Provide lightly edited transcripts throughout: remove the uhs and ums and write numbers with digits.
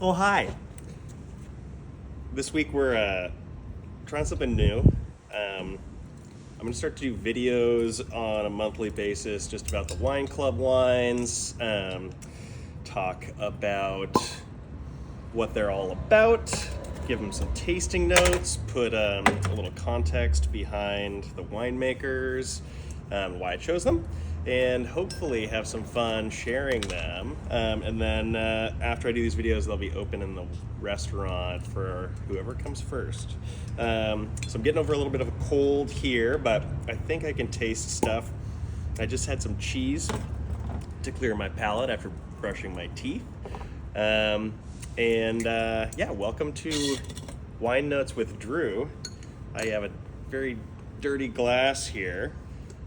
Oh, hi. This week we're trying something new. I'm going to start to do videos on a monthly basis just about the wine club wines, talk about what they're all about, give them some tasting notes, put a little context behind the winemakers, why I chose them, and hopefully have some fun sharing them. And then after I do these videos, they'll be open in the restaurant for whoever comes first. So I'm getting over a little bit of a cold here, but I think I can taste stuff. I just had some cheese to clear my palate after brushing my teeth. Yeah, welcome to Wine Notes with Drew. I have a very dirty glass here.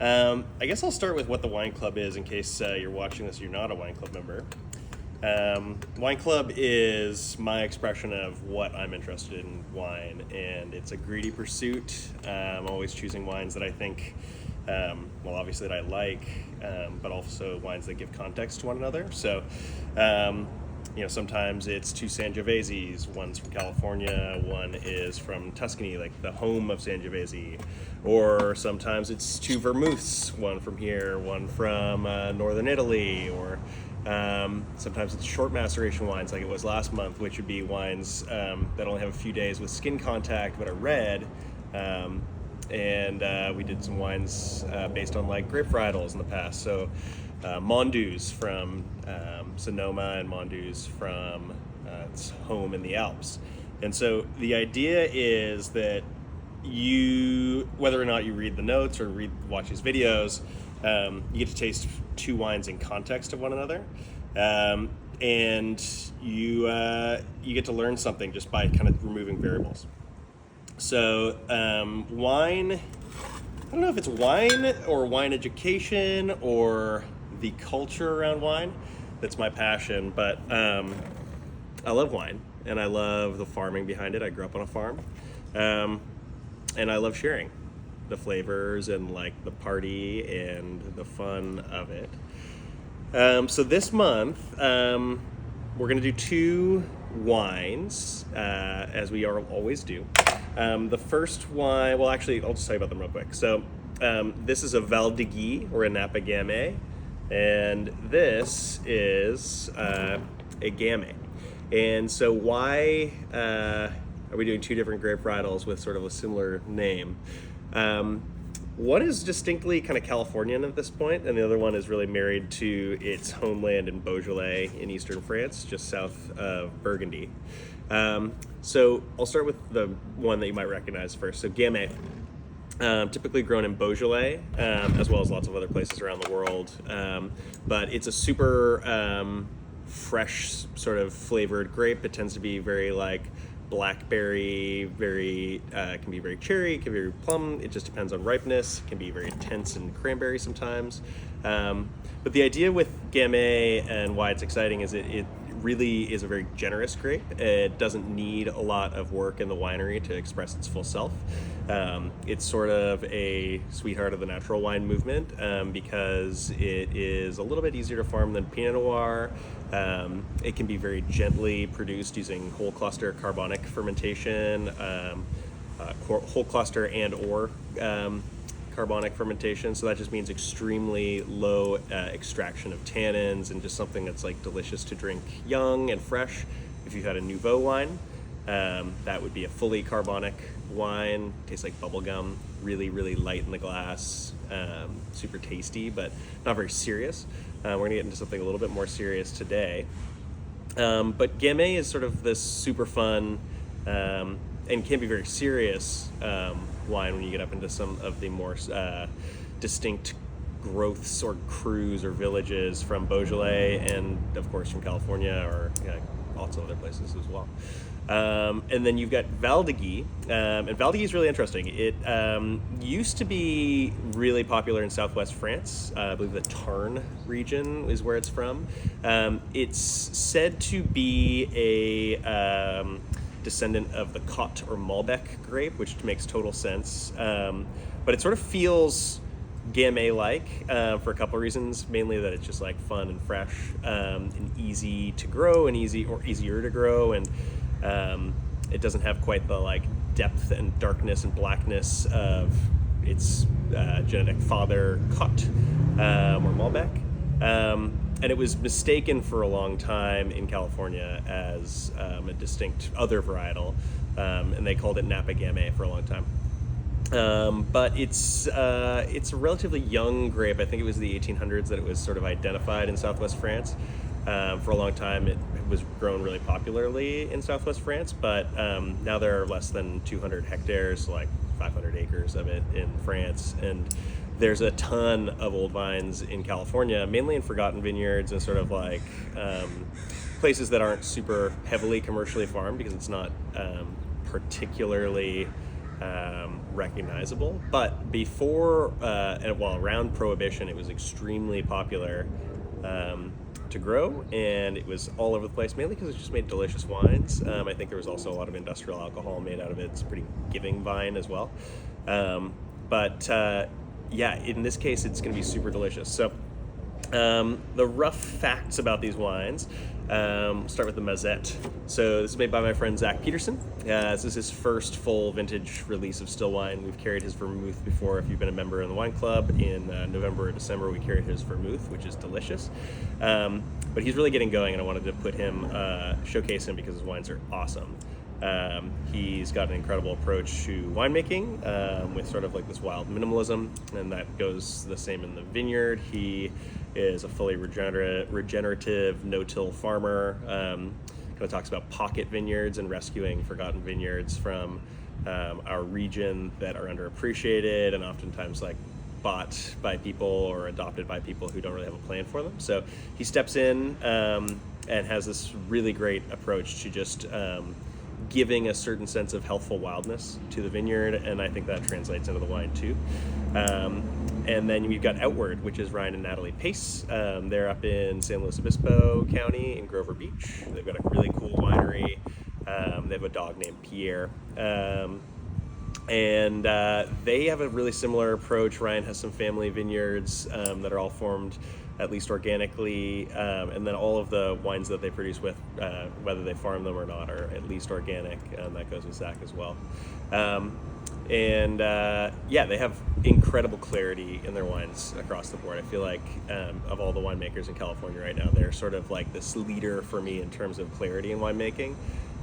I guess I'll start with what the wine club is in case you're watching this and you're not a wine club member. Wine club is my expression of what I'm interested in wine, and it's a greedy pursuit. I'm always choosing wines that I think, obviously that I like, but also wines that give context to one another. So, sometimes it's two Sangioveses. One's from California, one is from Tuscany, like the home of Sangiovese. Or sometimes it's two vermouths, one from here, one from northern Italy. Or sometimes it's short maceration wines, like it was last month, which would be wines that only have a few days with skin contact but are red. We did some wines based on like grape varietals in the past. So Mondoux from Sonoma, and Mondoux from its home in the Alps. And so the idea is that you, whether or not you read the notes or watch these videos, you get to taste two wines in context of one another. And you get to learn something just by kind of removing variables. So wine, I don't know if it's wine or wine education or the culture around wine that's my passion, but I love wine and I love the farming behind it. I grew up on a farm, and I love sharing the flavors and like the party and the fun of it. So this month we're gonna do two wines, as we always do. The first wine, well, actually, I'll just tell you about them real quick. So this is a Valduguie or a Napa Gamay, and this is a Gamay. And so why are we doing two different grape varietals with sort of a similar name? One is distinctly kind of Californian at this point, and the other one is really married to its homeland in Beaujolais in eastern France, just south of Burgundy. So I'll start with the one that you might recognize first. So Gamay, typically grown in Beaujolais, as well as lots of other places around the world. But it's a super fresh sort of flavored grape. It tends to be very like blackberry, very can be very cherry, can be very plum. It just depends on ripeness. It can be very intense and cranberry sometimes. But the idea with Gamay and why it's exciting is it really is a very generous grape. It doesn't need a lot of work in the winery to express its full self. It's sort of a sweetheart of the natural wine movement because it is a little bit easier to farm than Pinot Noir. It can be very gently produced using whole cluster carbonic fermentation, whole cluster and or carbonic fermentation. So that just means extremely low extraction of tannins and just something that's like delicious to drink young and fresh. If you've had a Nouveau wine, that would be a fully carbonic wine. Tastes like bubble gum, really, really light in the glass, super tasty, but not very serious. We're gonna get into something a little bit more serious today. But Gamay is sort of this super fun and can be very serious wine when you get up into some of the more distinct growths or crus or villages from Beaujolais and of course from California or lots of other places as well. And then you've got Valduguie, and Valduguie is really interesting. It used to be really popular in southwest France. I believe the Tarn region is where it's from. It's said to be a descendant of the Cotte or Malbec grape, which makes total sense. But it sort of feels Gamay-like for a couple of reasons. Mainly that it's just like fun and fresh, and easy to grow, and easier to grow, and it doesn't have quite the like depth and darkness and blackness of its genetic father, Cot or Malbec. And it was mistaken for a long time in California as a distinct other varietal, and they called it Napa Gamay for a long time. But it's a relatively young grape. I think it was the 1800s that it was sort of identified in southwest France. For a long time, it was grown really popularly in southwest France, but now there are less than 200 hectares, like 500 acres of it in France, and there's a ton of old vines in California, mainly in forgotten vineyards and sort of like places that aren't super heavily commercially farmed because it's not particularly recognizable. But before and while around Prohibition, it was extremely popular to grow, and it was all over the place, mainly because it just made delicious wines. I think there was also a lot of industrial alcohol made out of it. It's a pretty giving vine as well. Yeah, in this case, it's going to be super delicious. So the rough facts about these wines, start with the Mazette. So this is made by my friend Zach Peterson. This is his first full vintage release of still wine. We've carried his vermouth before. If you've been a member in the wine club, in November or December, we carried his vermouth, which is delicious. But he's really getting going, and I wanted to put him, showcase him because his wines are awesome. He's got an incredible approach to winemaking with sort of like this wild minimalism, and that goes the same in the vineyard. He is a fully regenerative no-till farmer. Kind of talks about pocket vineyards and rescuing forgotten vineyards from our region that are underappreciated and oftentimes like bought by people or adopted by people who don't really have a plan for them. So he steps in and has this really great approach to just giving a certain sense of healthful wildness to the vineyard, and I think that translates into the wine too. And then we've got Outward, which is Ryan and Natalie Pace. They're up in San Luis Obispo County in Grover Beach. They've got a really cool winery. They have a dog named Pierre. And they have a really similar approach. Ryan has some family vineyards that are all formed at least organically, and then all of the wines that they produce with, whether they farm them or not, are at least organic, and that goes with Zach as well. Yeah, they have incredible clarity in their wines across the board. I feel like of all the winemakers in California right now, they're sort of like this leader for me in terms of clarity in winemaking.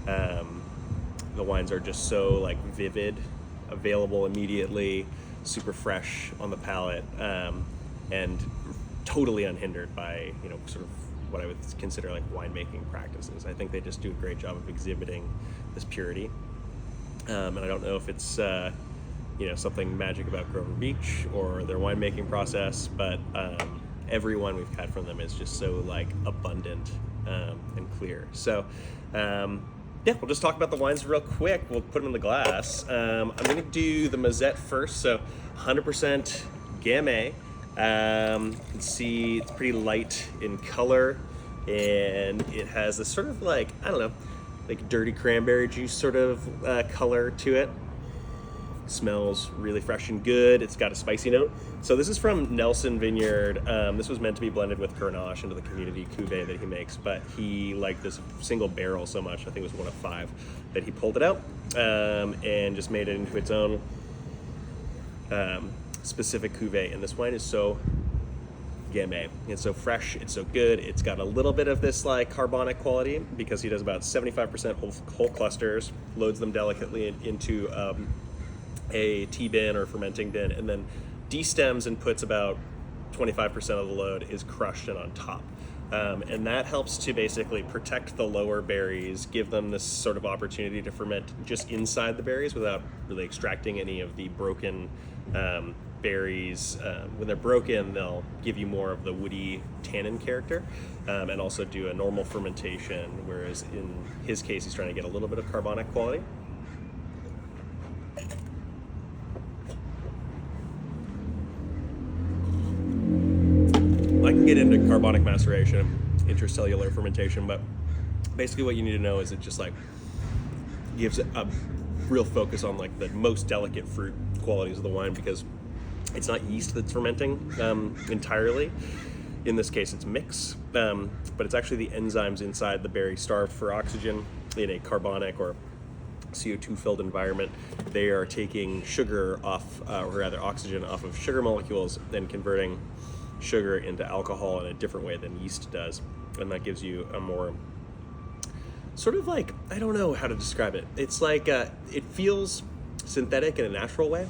The wines are just so like vivid, available immediately, super fresh on the palate, and totally unhindered by, sort of what I would consider like winemaking practices. I think they just do a great job of exhibiting this purity. And I don't know if it's, something magic about Grover Beach or their winemaking process, but every wine we've had from them is just so like abundant and clear. So, yeah, we'll just talk about the wines real quick. We'll put them in the glass. I'm going to do the Mazette first. So 100% Gamay. You can see it's pretty light in color, and it has a sort of like, I don't know, like dirty cranberry juice sort of color to it. Smells really fresh and good. It's got a spicy note. So this is from Nelson Vineyard. This was meant to be blended with Grenache into the community cuvee that he makes, but he liked this single barrel so much, I think it was one of 5, that he pulled it out and just made it into its own specific cuvee. And this wine is so Gamay. It's so fresh, it's so good. It's got a little bit of this like carbonic quality because he does about 75% whole clusters, loads them delicately into a tea bin or fermenting bin, and then destems and puts about 25% of the load is crushed and on top. And that helps to basically protect the lower berries, give them this sort of opportunity to ferment just inside the berries without really extracting any of the broken berries. When they're broken, they'll give you more of the woody tannin character, and also do a normal fermentation, whereas in his case, he's trying to get a little bit of carbonic quality. I can get into carbonic maceration, intercellular fermentation, but basically what you need to know is it just like gives a real focus on like the most delicate fruit qualities of the wine, because It's not yeast that's fermenting entirely. In this case, it's mix, but it's actually the enzymes inside the berry starved for oxygen in a carbonic or CO2-filled environment. They are taking sugar off, or rather oxygen off of sugar molecules and converting sugar into alcohol in a different way than yeast does. And that gives you a more sort of like, I don't know how to describe it. It's like, it feels synthetic in a natural way.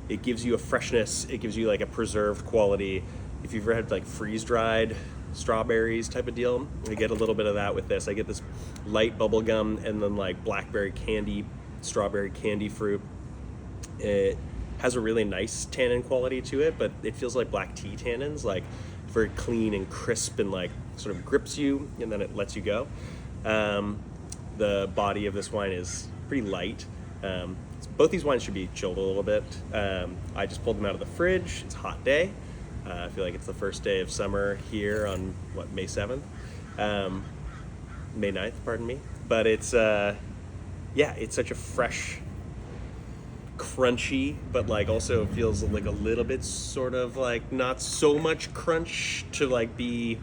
It gives you a freshness. It gives you like a preserved quality. If you've ever had like freeze-dried strawberries type of deal, I get a little bit of that with this. I get this light bubble gum and then like blackberry candy, strawberry candy fruit. It has a really nice tannin quality to it, but it feels like black tea tannins, like very clean and crisp and like sort of grips you and then it lets you go. The body of this wine is pretty light. Both these wines should be chilled a little bit. I just pulled them out of the fridge. It's a hot day. I feel like it's the first day of summer here on, May 7th? May 9th, pardon me. But it's, it's such a fresh, crunchy, but like also feels like a little bit sort of like not so much crunch to like be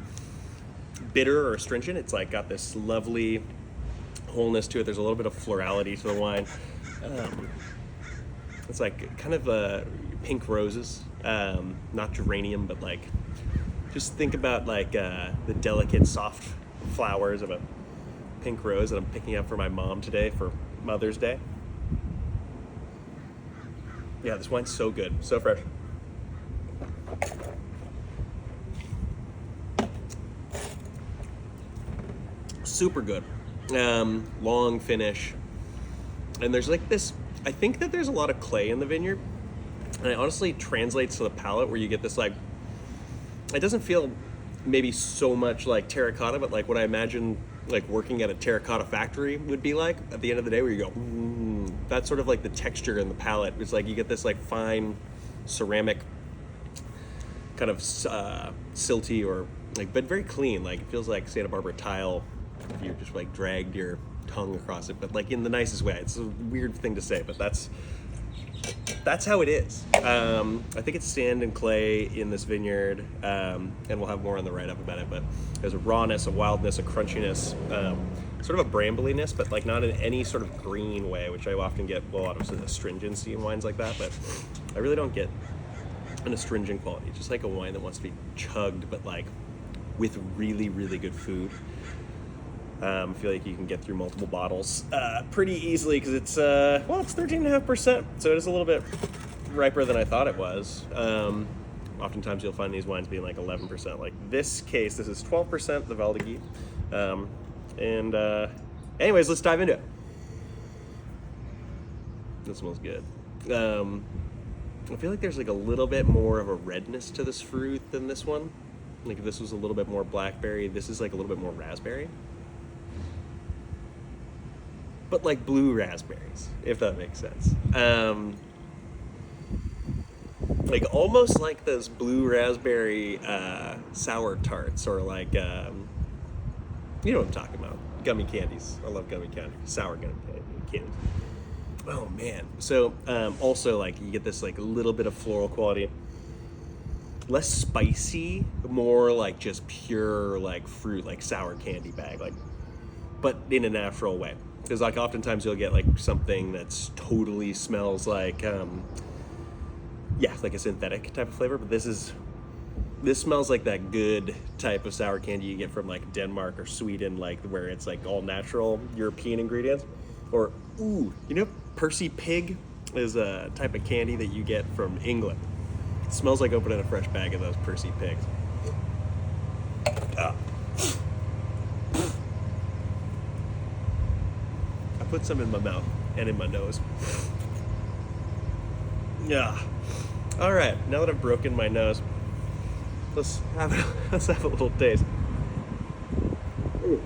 bitter or astringent. It's like got this lovely wholeness to it. There's a little bit of florality to the wine. It's like kind of pink roses, not geranium, but like just think about like the delicate soft flowers of a pink rose that I'm picking up for my mom today for Mother's Day. Yeah, this wine's so good, so fresh. Super good. Long finish. And there's like this, I think that there's a lot of clay in the vineyard. And it honestly translates to the palate where you get this like, it doesn't feel maybe so much like terracotta, but like what I imagine like working at a terracotta factory would be like at the end of the day, where you go, that's sort of like the texture in the palate. It's like you get this like fine ceramic kind of silty or like, but very clean. Like it feels like Santa Barbara tile if you just like dragged your tongue across it, but like in the nicest way. It's a weird thing to say, but that's how it is. I think it's sand and clay in this vineyard, and we'll have more on the write-up about it, but there's a rawness, a wildness, a crunchiness, sort of a brambliness, but like not in any sort of green way, which I often get a lot of astringency in wines like that, but I really don't get an astringent quality. Just like a wine that wants to be chugged, but like with really, really good food. I feel like you can get through multiple bottles pretty easily because it's, it's 13.5%, so it is a little bit riper than I thought it was. Oftentimes you'll find these wines being like 11%. Like this case, this is 12%, the Valduguie. Anyways, let's dive into it. This smells good. I feel like there's like a little bit more of a redness to this fruit than this one. Like if this was a little bit more blackberry, this is like a little bit more raspberry. But like blue raspberries, if that makes sense. Like almost like those blue raspberry sour tarts, or like, you know what I'm talking about. Gummy candies. I love gummy candy. Sour gummy candies. Oh man. So also like you get this like a little bit of floral quality. Less spicy, more like just pure like fruit, like sour candy bag, like, but in a natural way. Because like oftentimes you'll get like something that's totally smells like, like a synthetic type of flavor. But this smells like that good type of sour candy you get from like Denmark or Sweden, like where it's like all natural European ingredients. Or, Percy Pig is a type of candy that you get from England. It smells like opening a fresh bag of those Percy Pigs. Put some in my mouth and in my nose. Yeah. All right. Now that I've broken my nose, let's have a little taste. Ooh.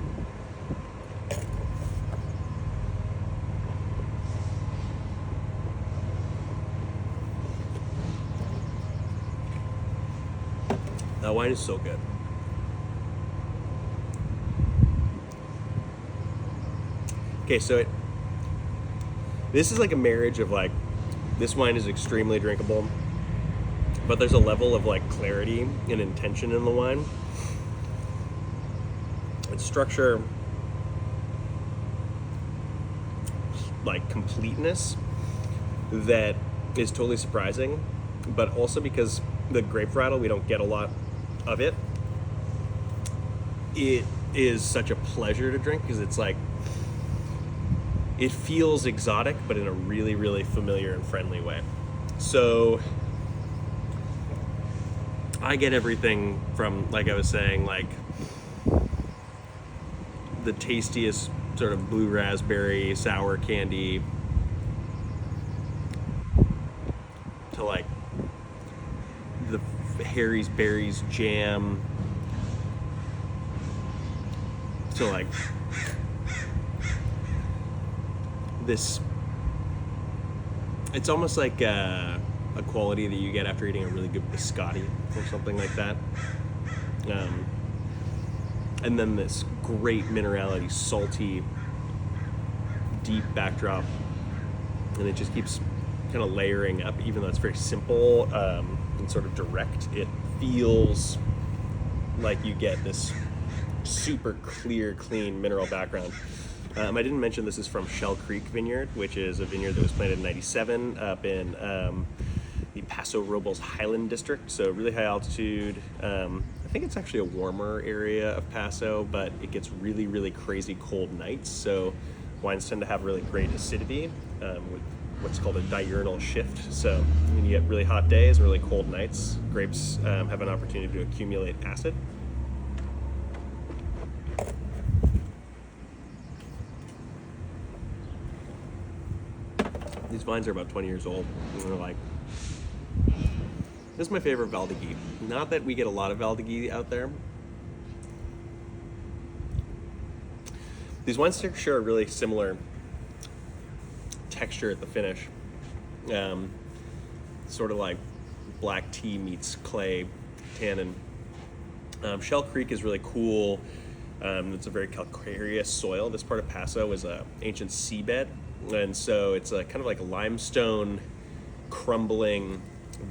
That wine is so good. Okay, so this is like a marriage of like This wine is extremely drinkable, but there's a level of like clarity and intention in the wine. Its structure, like completeness, that is totally surprising, but also because the grape varietal, we don't get a lot of it. It is such a pleasure to drink because it's like, it feels exotic, but in a really, really familiar and friendly way. So I get everything from, like I was saying, like the tastiest sort of blue raspberry sour candy to like the Harry's Berries jam to like this. It's almost like a quality that you get after eating a really good biscotti or something like that. And then this great minerality, salty, deep backdrop, and it just keeps kind of layering up, even though it's very simple and sort of direct. It feels like you get this super clear, clean mineral background. I didn't mention this is from Shell Creek Vineyard, which is a vineyard that was planted in '97 up in the Paso Robles Highland District, so really high altitude. I think it's actually a warmer area of Paso, but it gets really, really crazy cold nights, so wines tend to have really great acidity with what's called a diurnal shift. So when you get really hot days and really cold nights, grapes have an opportunity to accumulate acid. These vines are about 20 years old, and they're like, this is my favorite Valduguie. Not that we get a lot of Valduguie out there. These wines share a really similar texture at the finish. Sort of like black tea meets clay tannin. Shell Creek is really cool. It's a very calcareous soil. This part of Paso is an ancient seabed, and so it's a kind of like a limestone crumbling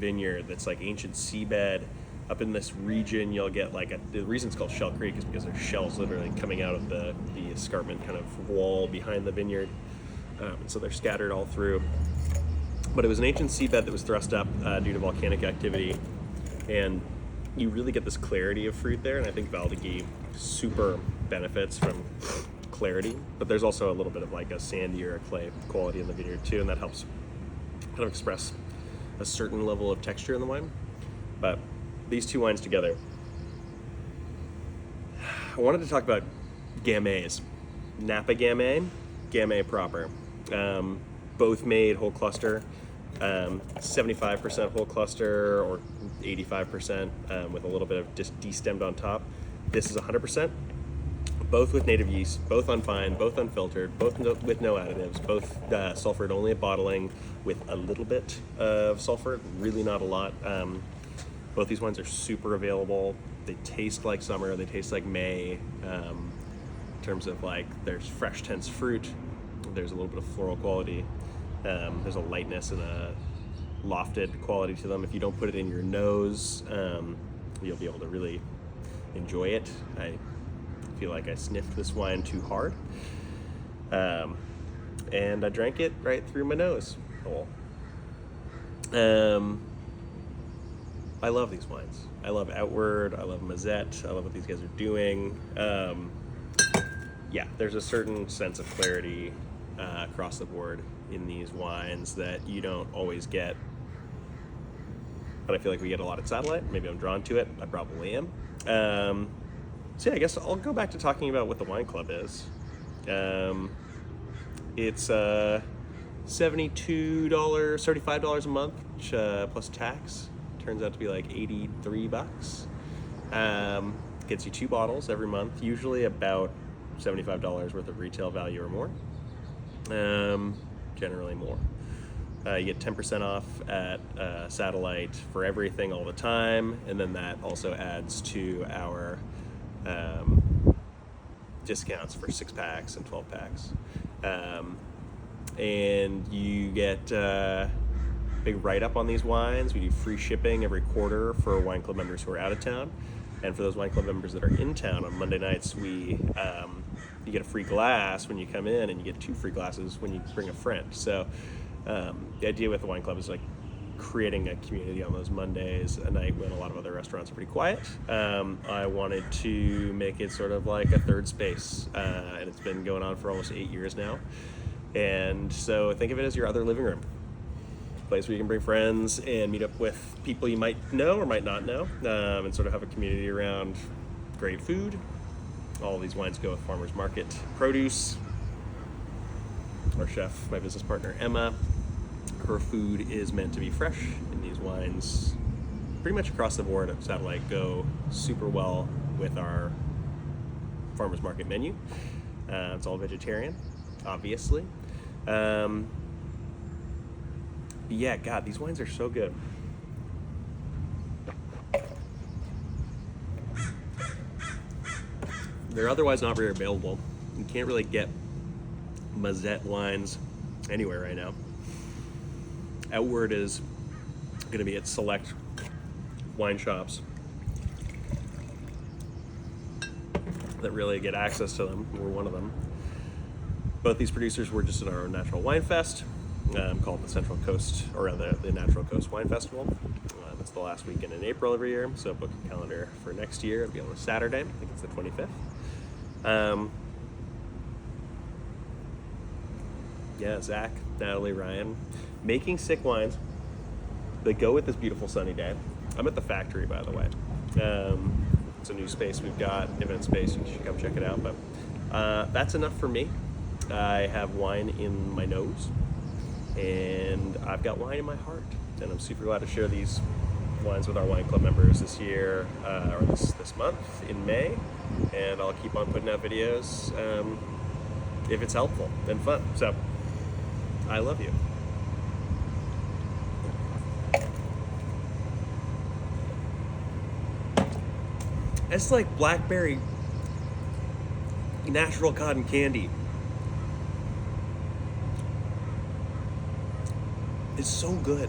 vineyard that's like ancient seabed. Up in this region, you'll get like the reason it's called Shell Creek is because there's shells literally coming out of the escarpment kind of wall behind the vineyard, and so they're scattered all through. But it was an ancient seabed that was thrust up due to volcanic activity, and you really get this clarity of fruit there, and I think Valduguie super benefits from clarity, but there's also a little bit of like a sandy or a clay quality in the vineyard too, and that helps kind of express a certain level of texture in the wine. But these two wines together, I wanted to talk about Gamays. Napa Gamay, Gamay proper. Both made whole cluster, 75% whole cluster or 85% with a little bit of just destemmed on top. This is 100%, both with native yeast, both unfined, both unfiltered, both with no additives, both sulfured only at bottling with a little bit of sulfur, really not a lot. Both these wines are super available. They taste like summer, they taste like May, in terms of like there's fresh tense fruit, there's a little bit of floral quality, there's a lightness and a lofted quality to them. If you don't put it in your nose, you'll be able to really enjoy it. I feel like I sniffed this wine too hard, and I drank it right through my nose hole. I love these wines. I love Outward, I love Mazette, I love what these guys are doing. Yeah, there's a certain sense of clarity across the board in these wines that you don't always get, but I feel like we get a lot at Satellite. Maybe I'm drawn to it. I probably am. So yeah, I guess I'll go back to talking about what the wine club is. It's $72, $35 a month, which, plus tax. Turns out to be like $83. Gets you 2 bottles every month, usually about $75 worth of retail value or more. Generally more. You get 10% off at Satellite for everything all the time, and then that also adds to our discounts for 6-packs and 12-packs. And you get big write-up on these wines. We do free shipping every quarter for wine club members who are out of town. And for those wine club members that are in town, on Monday nights, you get a free glass when you come in, and you get 2 free glasses when you bring a friend. So the idea with the wine club is like creating a community on those Mondays, a night when a lot of other restaurants are pretty quiet. I wanted to make it sort of like a third space, and it's been going on for almost 8 years now. And so think of it as your other living room. Place where you can bring friends and meet up with people you might know or might not know, and sort of have a community around great food. All of these wines go with farmers market produce. Our chef, my business partner Emma, her food is meant to be fresh, and these wines pretty much across the board at Satellite go super well with our farmers market menu. It's all vegetarian, obviously. Yeah, God, these wines are so good. They're otherwise not very available. You can't really get Mazette wines anywhere right now. Outward is going to be at select wine shops that really get access to them. We're one of them. Both these producers were just at our Natural Wine Fest, called the Central Coast, or the Natural Coast Wine Festival. It's the last weekend in April every year, so book a calendar for next year. It'll be on a Saturday. I think it's the 25th. Yeah, Zach, Natalie, Ryan, making sick wines. They go with this beautiful sunny day. I'm at the factory, by the way. It's a new space we've got, event space. You should come check it out. But that's enough for me. I have wine in my nose, and I've got wine in my heart. And I'm super glad to share these wines with our wine club members this year, or this month in May. And I'll keep on putting out videos if it's helpful and fun. So I love you. It's like blackberry natural cotton candy. It's so good.